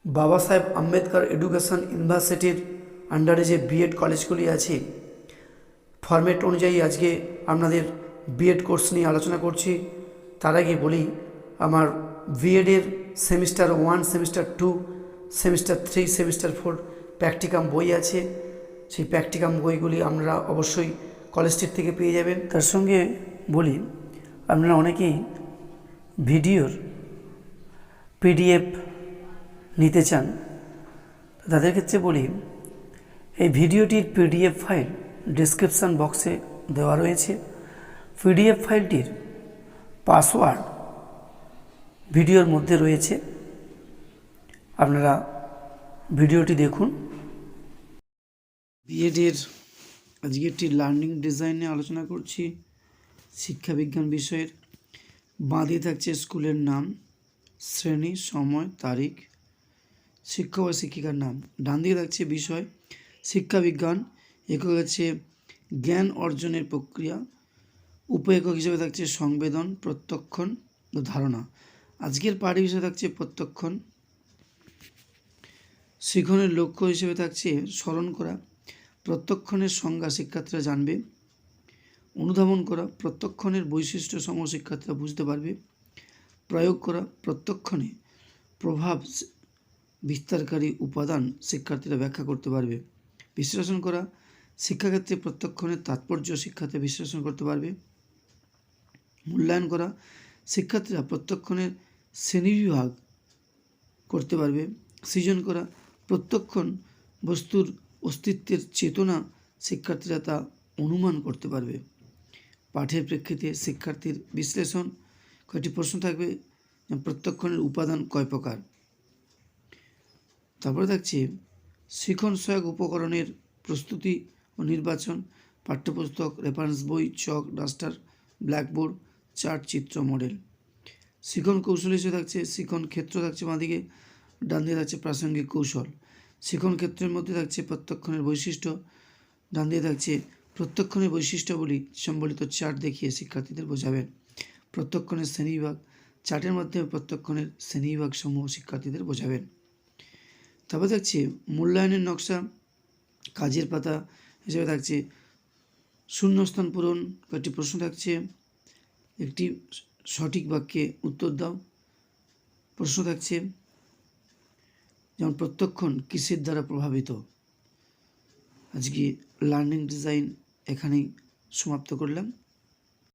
বাবা সাহেব আম্বেদকর এডুকেশন ইউনিভার্সিটির আন্ডারে যে বিএড কলেজগুলি আছে, ফরম্যাট অনুযায়ী আজকে আপনাদের বিএড কোর্স নিয়ে আলোচনা করছি। তার আগে বলি, আমার বিএডের semester 1, semester 2, semester 3, semester 4 practicum বই আছে। সেই প্র্যাকটিকাম বইগুলি আপনারা অবশ্যই কলেজটির থেকে পেয়ে যাবেন। তার সঙ্গে বলি, আপনারা অনেকেই ভিডিওর পিডিএফ নিতে চান, তাদের ক্ষেত্রে বলি, এই ভিডিওটির পিডিএফ ফাইল ডেসক্রিপশান বক্সে দেওয়া রয়েছে। পিডিএফ ফাইলটির পাসওয়ার্ড ভিডিওর মধ্যে রয়েছে, আপনারা ভিডিওটি দেখুন। বিএডের আজকে একটি লার্নিং ডিজাইন নিয়ে আলোচনা করছি, শিক্ষাবিজ্ঞান বিষয়ের। বাঁ দিয়ে থাকছে স্কুলের নাম, শ্রেণী, সময়, তারিখ, শিক্ষক ও শিক্ষিকার নাম। ডান দিকে থাকছে বিষয় শিক্ষাবিজ্ঞান, একক হচ্ছে জ্ঞান অর্জনের প্রক্রিয়া, উপ-একক হিসেবে থাকছে সংবেদন, প্রত্যক্ষণ ও ধারণা। আজকের পাঠ্য বিষয় থাকছে প্রত্যক্ষণ। শিখনের লক্ষ্য হিসেবে থাকছে স্মরণ করা, প্রত্যক্ষণের সংজ্ঞা শিক্ষার্থীরা জানবে। অনুধাবন করা, প্রত্যক্ষণের বৈশিষ্ট্য সমূহ শিক্ষার্থীরা বুঝতে পারবে। প্রয়োগ করা, প্রত্যক্ষণে প্রভাব বিস্তারকারী উপাদান শিক্ষার্থীরা ব্যাখ্যা করতে পারবে। বিশ্লেষণ করা, শিক্ষাক্ষেত্রে প্রত্যক্ষণের তাৎপর্য শিক্ষার্থীরা বিশ্লেষণ করতে পারবে। মূল্যায়ন করা, শিক্ষার্থীরা প্রত্যক্ষণের শ্রেণীবিভাগ করতে পারবে। সৃজন করা, প্রত্যক্ষণ বস্তুর অস্তিত্বের চেতনা শিক্ষার্থীরা তা অনুমান করতে পারবে। পাঠের প্রেক্ষিতে শিক্ষার্থীর বিশ্লেষণ, কয়েকটি প্রশ্ন থাকবে, প্রত্যক্ষণের উপাদান কয় প্রকার। তারপরে থাকছে শিখন সহায়ক উপকরণের প্রস্তুতি ও নির্বাচন, পাঠ্যপুস্তক, রেফারেন্স বই, চক, ডাস্টার, ব্ল্যাকবোর্ড, চার্ট, চিত্র, মডেল। শিখন কৌশল হিসেবে থাকছে শিখন ক্ষেত্র থাকছে বাঁদিকে, ডান দিকে থাকছে প্রাসঙ্গিক কৌশল। শিখন ক্ষেত্রের মধ্যে থাকছে প্রত্যক্ষণের বৈশিষ্ট্য, ডান দিকে থাকছে প্রত্যক্ষণের বৈশিষ্ট্যগুলি সম্বলিত চার্ট দেখিয়ে শিক্ষার্থীদের বোঝাবেন। প্রত্যক্ষণের শ্রেণীবিভাগ, চার্টের মাধ্যমে প্রত্যক্ষণের শ্রেণীবিভাগ সমূহ শিক্ষার্থীদের বোঝাবেন। তারপর থাকছে মূল্যায়নের নকশা, কাজের পাতা হিসেবে থাকছে শূন্যস্থান পূরণ, কয়েকটি প্রশ্ন থাকছে, একটি সঠিক বাক্যে উত্তর দাও। প্রশ্ন থাকছে যেমন প্রত্যক্ষণ কিসের দ্বারা প্রভাবিত। আজকে লার্নিং ডিজাইন এখানেই সমাপ্ত করলাম।